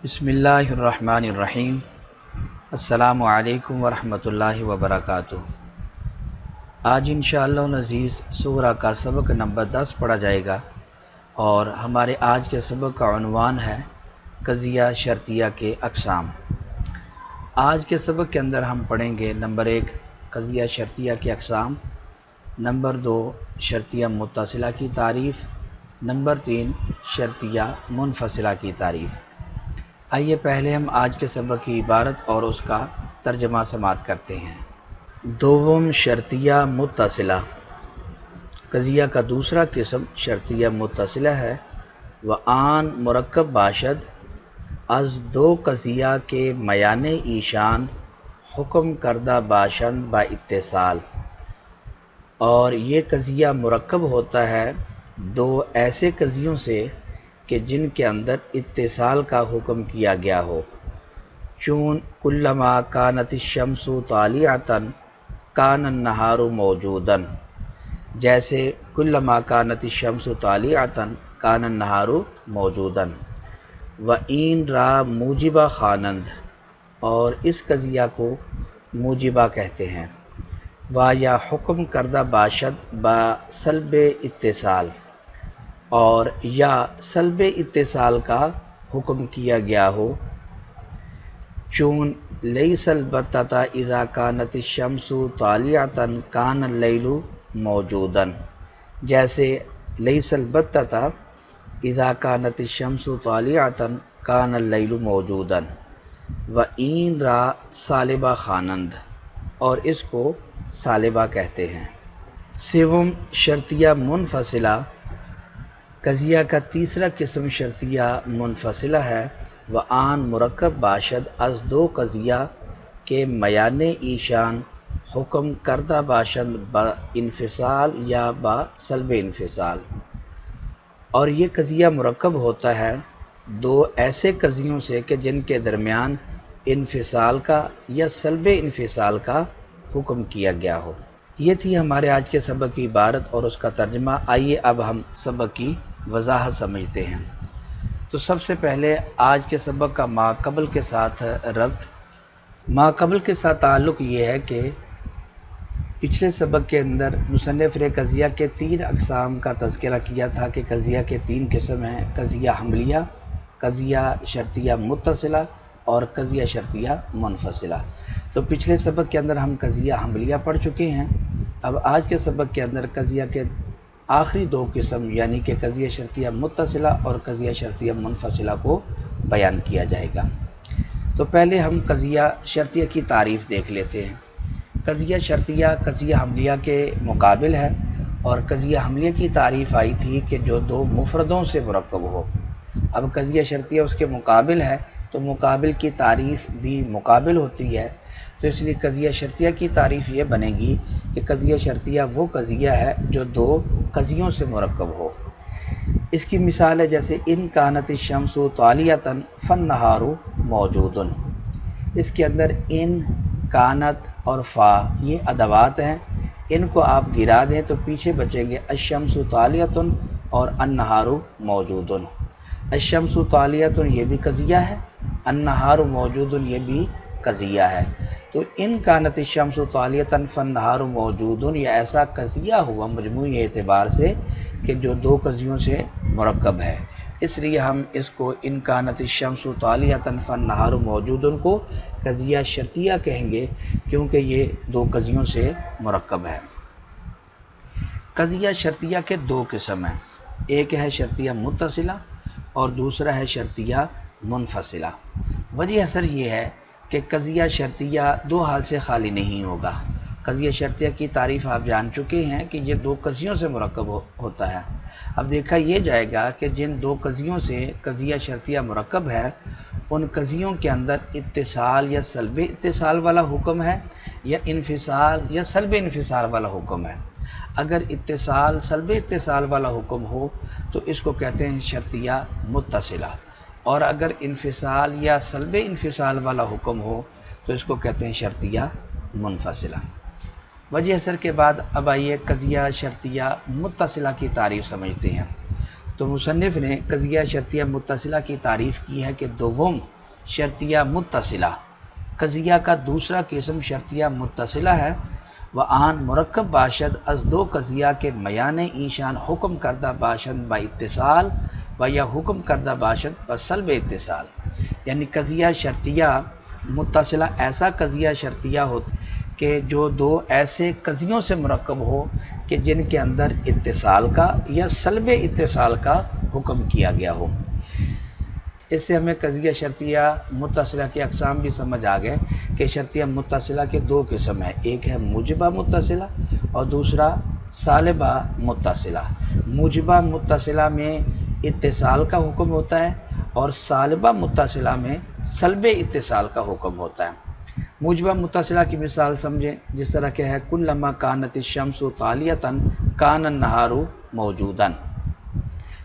بسم اللہ الرحمن الرحیم۔ السلام علیکم ورحمۃ اللہ وبرکاتہ۔ آج انشاءاللہ العزیز سورہ کا سبق نمبر 10 پڑھا جائے گا، اور ہمارے آج کے سبق کا عنوان ہے قضیہ شرطیہ کے اقسام۔ آج کے سبق کے اندر ہم پڑھیں گے نمبر 1 قضیہ شرطیہ کے اقسام، نمبر 2 شرطیہ متصلہ کی تعریف، نمبر 3 شرطیہ منفصلہ کی تعریف۔ آئیے پہلے ہم آج کے سبق کی عبارت اور اس کا ترجمہ سماعت کرتے ہیں۔ دوم شرطیہ متصلہ، قضیہ کا دوسرا قسم شرطیہ متصلہ ہے۔ وآن مرکب باشد از دو قضیہ کے میان ایشان حکم کردہ باشند با اتصال، اور یہ قضیہ مرکب ہوتا ہے دو ایسے قضیوں سے کہ جن کے اندر اتصال کا حکم کیا گیا ہو، چون کلما کانت الشمس طالعۃ کان النہار موجودا، جیسے کلما کانت الشمس طالعۃ کان النہار موجودا۔ وَإِن را موجبہ خوانند، اور اس قضیہ کو موجبہ کہتے ہیں۔ و یا حکم کردہ باشد با سلب اتصال، اور یا سلب اتصال کا حکم کیا گیا ہو، چون لیس البتۃ اذا کانت الشمس طالعۃ کان اللیل موجودا، جیسے لیس البتۃ اذا کانت الشمس طالعۃ کان اللیل موجودا۔ وَإِن را سالبہ خوانند، اور اس کو سالبہ کہتے ہیں۔ سوم شرطیہ منفصلہ، قضیہ کا تیسرا قسم شرطیہ منفصلہ ہے۔ وآن مرکب باشد از دو قضیہ کے میان ایشان حکم کردہ باشند با انفصال یا با سلب انفصال، اور یہ قضیہ مرکب ہوتا ہے دو ایسے قضیوں سے کہ جن کے درمیان انفصال کا یا سلب انفصال کا حکم کیا گیا ہو۔ یہ تھی ہمارے آج کے سبق کی عبارت اور اس کا ترجمہ۔ آئیے اب ہم سبق کی وضاحت سمجھتے ہیں۔ تو سب سے پہلے آج کے سبق کا ما قبل کے ساتھ ربط۔ ما قبل کے ساتھ تعلق یہ ہے کہ پچھلے سبق کے اندر مصنف نے قضیہ کے 3 اقسام کا تذکرہ کیا تھا کہ قضیہ کے 3 قسم ہیں: قضیہ حملیہ، قضیہ شرطیہ متصلہ اور قضیہ شرطیہ منفصلہ۔ تو پچھلے سبق کے اندر ہم قضیہ حملیہ پڑھ چکے ہیں۔ اب آج کے سبق کے اندر قضیہ کے آخری 2 قسم یعنی کہ قضیہ شرطیہ متصلہ اور قضیہ شرطیہ منفصلہ کو بیان کیا جائے گا۔ تو پہلے ہم قضیہ شرطیہ کی تعریف دیکھ لیتے ہیں۔ قضیہ شرطیہ قضیہ حملیہ کے مقابل ہے، اور قضیہ حملیہ کی تعریف آئی تھی کہ جو 2 مفردوں سے مرکب ہو۔ اب قضیہ شرطیہ اس کے مقابل ہے، تو مقابل کی تعریف بھی مقابل ہوتی ہے، تو اس لیے قضیہ شرطیہ کی تعریف یہ بنے گی کہ قضیہ شرطیہ وہ قضیہ ہے جو 2 قضیوں سے مرکب ہو۔ اس کی مثال ہے جیسے ان کانت الشمس طالعۃ فالنہار موجود۔ اس کے اندر ان، کانت اور فا یہ ادوات ہیں، ان کو آپ گرا دیں تو پیچھے بچیں گے الشمس طالعۃ اور النہار موجود۔ الشمس طالعۃ یہ بھی قضیہ ہے، النہار موجود یہ بھی قضیہ ہے۔ تو ان کانت الشمس طالعۃ فالنہار موجود یہ ایسا قضیہ ہوا مجموعی اعتبار سے کہ جو 2 قضیوں سے مرکب ہے، اس لیے ہم اس کو ان کانت الشمس طالعۃ فالنہار موجود کو قضیہ شرطیہ کہیں گے، کیونکہ یہ 2 قضیوں سے مرکب ہے۔ قضیہ شرطیہ کے 2 قسم ہیں، ایک ہے شرطیہ متصلہ اور دوسرا ہے شرطیہ منفصلہ۔ وجہ اثر یہ ہے کہ قضیہ شرطیہ 2 حال سے خالی نہیں ہوگا۔ قضیہ شرطیہ کی تعریف آپ جان چکے ہیں کہ یہ 2 قضیوں سے مرکب ہوتا ہے۔ اب دیکھا یہ جائے گا کہ جن 2 قضیوں سے قضیہ شرطیہ مرکب ہے، ان قضیوں کے اندر اتصال یا سلب اتصال والا حکم ہے، یا انفصال یا سلب انفصال والا حکم ہے۔ اگر اتصال سلب اتصال والا حکم ہو تو اس کو کہتے ہیں شرطیہ متصلہ، اور اگر انفصال یا سلب انفصال والا حکم ہو تو اس کو کہتے ہیں شرطیہ منفصلہ۔ وجہ اثر کے بعد اب آئیے قضیہ شرطیہ متصلہ کی تعریف سمجھتے ہیں۔ تو مصنف نے قضیہ شرطیہ متصلہ کی تعریف کی ہے کہ دوم شرطیہ متصلہ، قضیہ کا دوسرا قسم شرطیہ متصلہ ہے۔ و آن مرکب باشد از دو قضیہ کے میان ایشان حکم کردہ باشد با اتصال و یا حکم کردہ باشد با سلب اتصال، یعنی قضیہ شرطیہ متصلہ ایسا قضیہ شرطیہ ہوتا کہ جو دو ایسے قضیوں سے مرکب ہو کہ جن کے اندر اتصال کا یا سلب اتصال کا حکم کیا گیا ہو۔ اس سے ہمیں قضیہ شرطیہ متصلہ کی اقسام بھی سمجھ آ گئے کہ شرطیہ متصلہ کے دو قسم ہیں، ایک ہے موجبہ متصلہ اور دوسرا سالبہ متصلہ۔ موجبہ متصلہ میں اتصال کا حکم ہوتا ہے اور سالبہ متصلہ میں سلب اتصال کا حکم ہوتا ہے۔ موجبہ متصلہ کی مثال سمجھیں، جس طرح کہ ہے کلما کانت الشمس طالیۃ کان النہار موجودا۔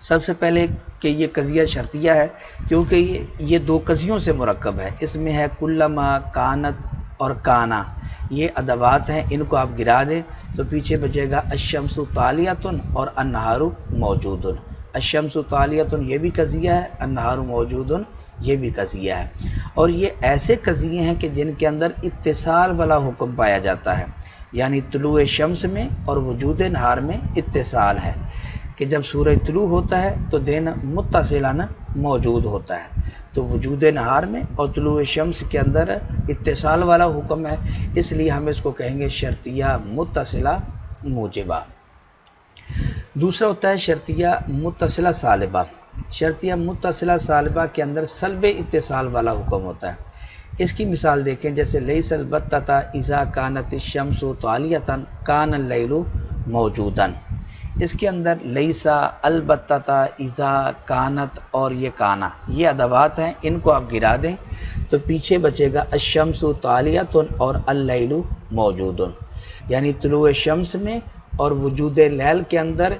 سب سے پہلے کہ یہ قضیہ شرطیہ ہے کیونکہ یہ دو قضیوں سے مرکب ہے۔ اس میں ہے کلما، کانت اور کانا، یہ ادوات ہیں، ان کو آپ گرا دیں تو پیچھے بچے گا الشمس طالیۃ اور النہار موجود۔ الشمس طالیۃ یہ بھی قضیہ ہے، النہار موجود یہ بھی قضیہ ہے، اور یہ ایسے قضیے ہیں کہ جن کے اندر اتصال والا حکم پایا جاتا ہے، یعنی طلوع شمس میں اور وجود نہار میں اتصال ہے کہ جب سورج طلوع ہوتا ہے تو دن متصلاً موجود ہوتا ہے، تو وجود نہار میں اور طلوع شمس کے اندر اتصال والا حکم ہے، اس لیے ہم اس کو کہیں گے شرطیہ متصلہ موجبہ۔ دوسرا ہوتا ہے شرطیہ متصلہ سالبہ۔ شرطیہ متصلہ سالبہ کے اندر سلب اتصال والا حکم ہوتا ہے۔ اس کی مثال دیکھیں، جیسے لیس البتۃ اذا کانت الشمس طالیۃ کان اللیل موجودا۔ اس کے اندر لیسا، البتۃ، اذا، کانت اور یہ کانا، یہ ادوات ہیں، ان کو آپ گرا دیں تو پیچھے بچے گا الشمس طالیۃ اور اللیل موجود، یعنی طلوع شمس میں اور وجود لیل کے اندر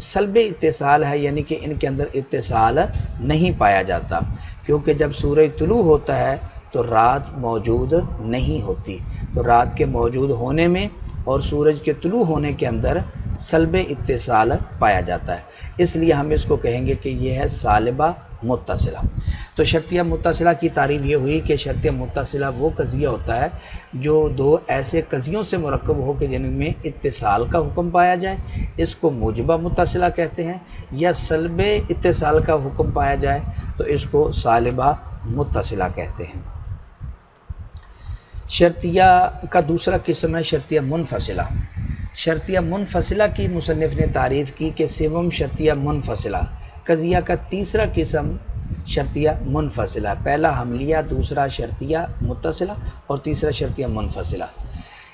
سلب اتصال ہے، یعنی کہ ان کے اندر اتصال نہیں پایا جاتا، کیونکہ جب سورج طلوع ہوتا ہے تو رات موجود نہیں ہوتی، تو رات کے موجود ہونے میں اور سورج کے طلوع ہونے کے اندر سلب اتصال پایا جاتا ہے، اس لیے ہم اس کو کہیں گے کہ یہ ہے سالبہ متصلہ۔ تو شرطیہ متصلہ کی تعریف یہ ہوئی کہ شرطیہ متصلہ وہ قضیہ ہوتا ہے جو دو ایسے قضیوں سے مرکب ہو کہ جن میں اتصال کا حکم پایا جائے، اس کو موجبہ متصلہ کہتے ہیں، یا سلب اتصال کا حکم پایا جائے تو اس کو سالبہ متصلہ کہتے ہیں۔ شرطیہ کا دوسرا قسم ہے شرطیہ منفصلہ۔ شرطیہ منفصلہ کی مصنف نے تعریف کی کہ سوم شرطیہ منفصلہ، قضیہ کا تیسرا قسم شرطیہ منفصلہ، پہلا حملیہ، دوسرا شرطیہ متصلہ اور تیسرا شرطیہ منفصلہ۔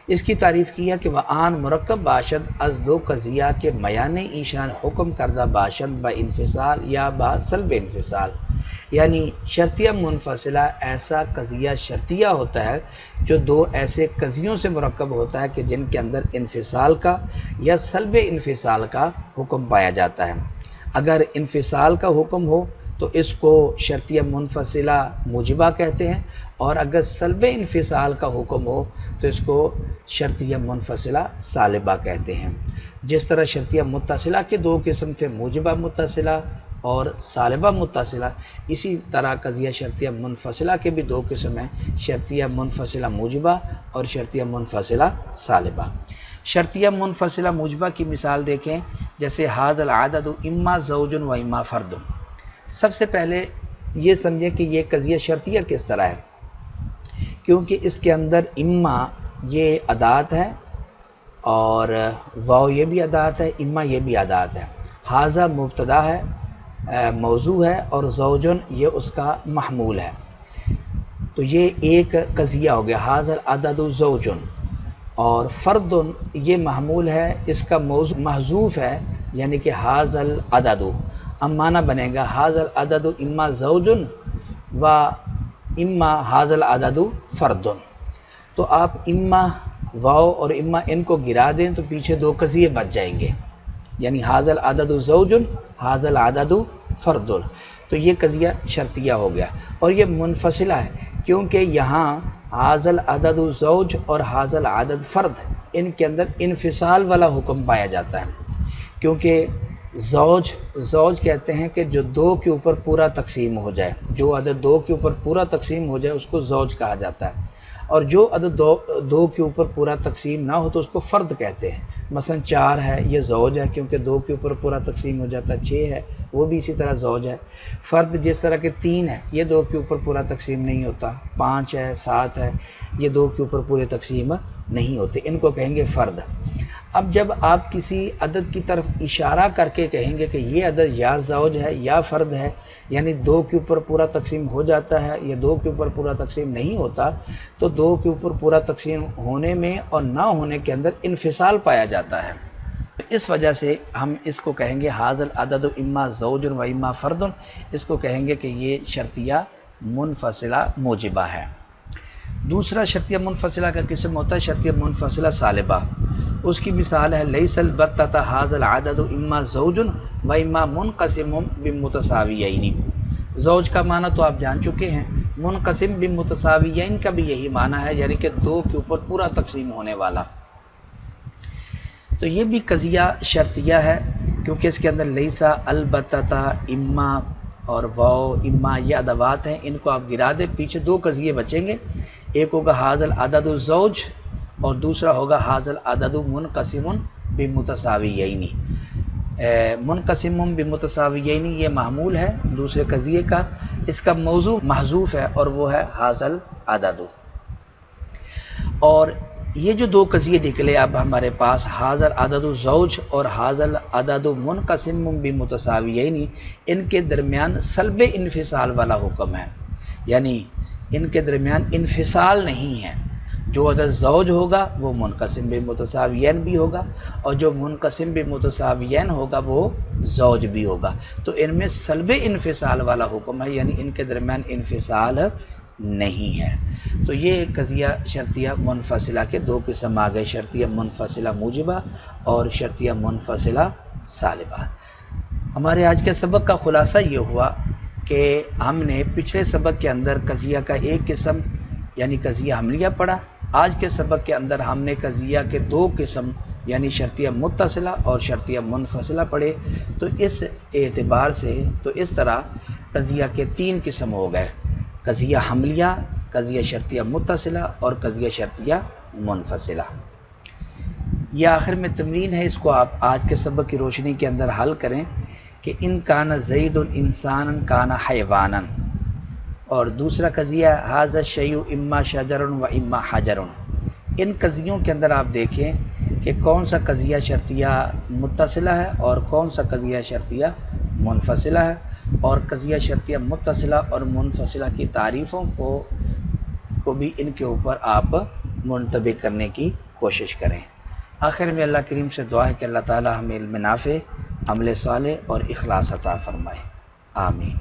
اس کی تعریف کی ہے کہ وآن مرکب باشد از دو قضیہ کے میان ایشان حکم کردہ باشد با انفصال یا با سلب انفصال، یعنی شرطیہ منفصلہ ایسا قضیہ شرطیہ ہوتا ہے جو دو ایسے قضیوں سے مرکب ہوتا ہے کہ جن کے اندر انفصال کا یا سلب انفصال کا حکم پایا جاتا ہے۔ اگر انفصال کا حکم ہو تو اس کو شرطیہ منفصلہ موجبہ کہتے ہیں، اور اگر سلب انفصال کا حکم ہو تو اس کو شرطیہ منفصلہ سالبہ کہتے ہیں۔ جس طرح شرطیہ متصلہ کے دو قسم تھے، موجبہ متصلہ اور سالبہ متصلہ، اسی طرح قضیہ شرطیہ منفصلہ کے بھی دو قسم ہیں، شرطیہ منفصلہ موجبہ اور شرطیہ منفصلہ سالبہ۔ شرطیہ منفصلہ موجبہ کی مثال دیکھیں، جیسے ھذا العدد اما زوج و اما فرد۔ سب سے پہلے یہ سمجھیں کہ یہ قضیہ شرطیہ کس طرح ہے، کیونکہ اس کے اندر اما یہ ادات ہے اور واو یہ بھی ادات ہے، اما یہ بھی ادات ہے، ھذا مبتدا ہے، موضوع ہے، اور زوجن یہ اس کا محمول ہے، تو یہ ایک قضیہ ہو گیا ھذا العدد زوجن، اور فرد یہ محمول ہے، اس کا موضوع محذوف ہے، یعنی کہ ھذا العدد، اب معنی بنے گا ھذا العدد اما زوجن و اما ھذا العدد فرد، تو آپ اما واو اور اما ان کو گرا دیں تو پیچھے دو قضیے بچ جائیں گے، یعنی ھذا العدد زوجن ھذا العدد فرد، تو یہ قضیہ شرطیہ ہو گیا، اور یہ منفصلہ ہے کیونکہ یہاں ھذا العدد زوج اور ھذا العدد فرد ان کے اندر انفصال والا حکم پایا جاتا ہے، کیونکہ زوج کہتے ہیں کہ جو دو کے اوپر پورا تقسیم ہو جائے، جو عدد دو کے اوپر پورا تقسیم ہو جائے اس کو زوج کہا جاتا ہے، اور جو عدد دو کے اوپر پورا تقسیم نہ ہو تو اس کو فرد کہتے ہیں۔ مثلا 4 ہے، یہ زوج ہے کیونکہ دو کے اوپر پورا تقسیم ہو جاتا ہے۔ 6 ہے، وہ بھی اسی طرح زوج ہے۔ فرد جس طرح کہ 3 ہے، یہ دو کے اوپر پورا تقسیم نہیں ہوتا۔ 5 ہے، 7 ہے، یہ دو کے اوپر پورے تقسیم نہیں ہوتے، ان کو کہیں گے فرد۔ اب جب آپ کسی عدد کی طرف اشارہ کر کے کہیں گے کہ یہ عدد یا زوج ہے یا فرد ہے، یعنی دو کے اوپر پورا تقسیم ہو جاتا ہے یا دو کے اوپر پورا تقسیم نہیں ہوتا، تو دو کے اوپر پورا تقسیم ہونے میں اور نہ ہونے کے اندر انفصال پایا جاتا ہے۔ اس وجہ سے ہم اس کو کہیں گے حاذ العدد اما زوج و اما فرد، اس کو کہیں گے کہ یہ شرطیہ منفصلہ موجبہ ہے۔ دوسرا شرطیہ منفصلہ کا قسم ہوتا ہے شرطیہ منفصلہ سالبہ۔ اس کی مثال ہے لیس البتۃ حاذ العدد اما زوج و اما منقسم بمتساویین۔ زوج کا معنی تو آپ جان چکے ہیں، منقسم بمتساویین کا بھی یہی معنی ہے، یعنی کہ دو کے اوپر پورا تقسیم ہونے والا۔ تو یہ بھی قضیہ شرطیہ ہے کیونکہ اس کے اندر لیسا، البتۃ، اما اور واو، اما یہ ادوات ہیں، ان کو آپ گرا دیں، پیچھے دو قضیے بچیں گے، ایک ہوگا حاذ العدد الزوج اور دوسرا ہوگا حاذ العدد منقسم بمتساویین۔ منقسم بمتساویین یہ معمول ہے دوسرے قضیے کا، اس کا موضوع محذوف ہے اور وہ ہے حاذ العدد۔ اور یہ جو دو قضیے نکلے اب ہمارے پاس حاذ العدد الزوج اور حاذ العدد منقسم بمتساویین، ان کے درمیان سلب انفصال والا حکم ہے، یعنی ان کے درمیان انفصال نہیں ہے۔ جو عدد زوج ہوگا وہ منقسم بمتساویین بھی ہوگا، اور جو منقسم بمتساویین ہوگا وہ زوج بھی ہوگا، تو ان میں سلب انفصال والا حکم ہے، یعنی ان کے درمیان انفصال نہیں ہے۔ تو یہ قضیہ شرطیہ منفصلہ کے دو قسم آ گئے، شرطیہ منفصلہ موجبہ اور شرطیہ منفصلہ سالبہ۔ ہمارے آج کے سبق کا خلاصہ یہ ہوا کہ ہم نے پچھلے سبق کے اندر قضیہ کا ایک قسم یعنی قضیہ حملیہ پڑھا، آج کے سبق کے اندر ہم نے قضیہ کے دو قسم یعنی شرطیہ متصلہ اور شرطیہ منفصلہ پڑھے۔ تو اس اعتبار سے تو اس طرح قضیہ کے 3 قسم ہو گئے، قضیہ حملیہ، قضیہ شرطیہ متصلہ اور قضیہ شرطیہ منفصلہ۔ یہ آخر میں تمرین ہے، اس کو آپ آج کے سبق کی روشنی کے اندر حل کریں کہ ان کان زید انسانا کان حیوانا، اور دوسرا قضیہ ھذا الشیء اما شجر و اما حجر۔ ان قضیوں کے اندر آپ دیکھیں کہ کون سا قضیہ شرطیہ متصلہ ہے اور کون سا قضیہ شرطیہ منفصلہ ہے، اور قضیہ شرطیہ متصلہ اور منفصلہ کی تعریفوں کو بھی ان کے اوپر آپ منطبق کرنے کی کوشش کریں۔ آخر میں اللہ کریم سے دعا ہے کہ اللہ تعالی ہمیں علم نافع، عمل صالح اور اخلاص عطا فرمائے، آمین۔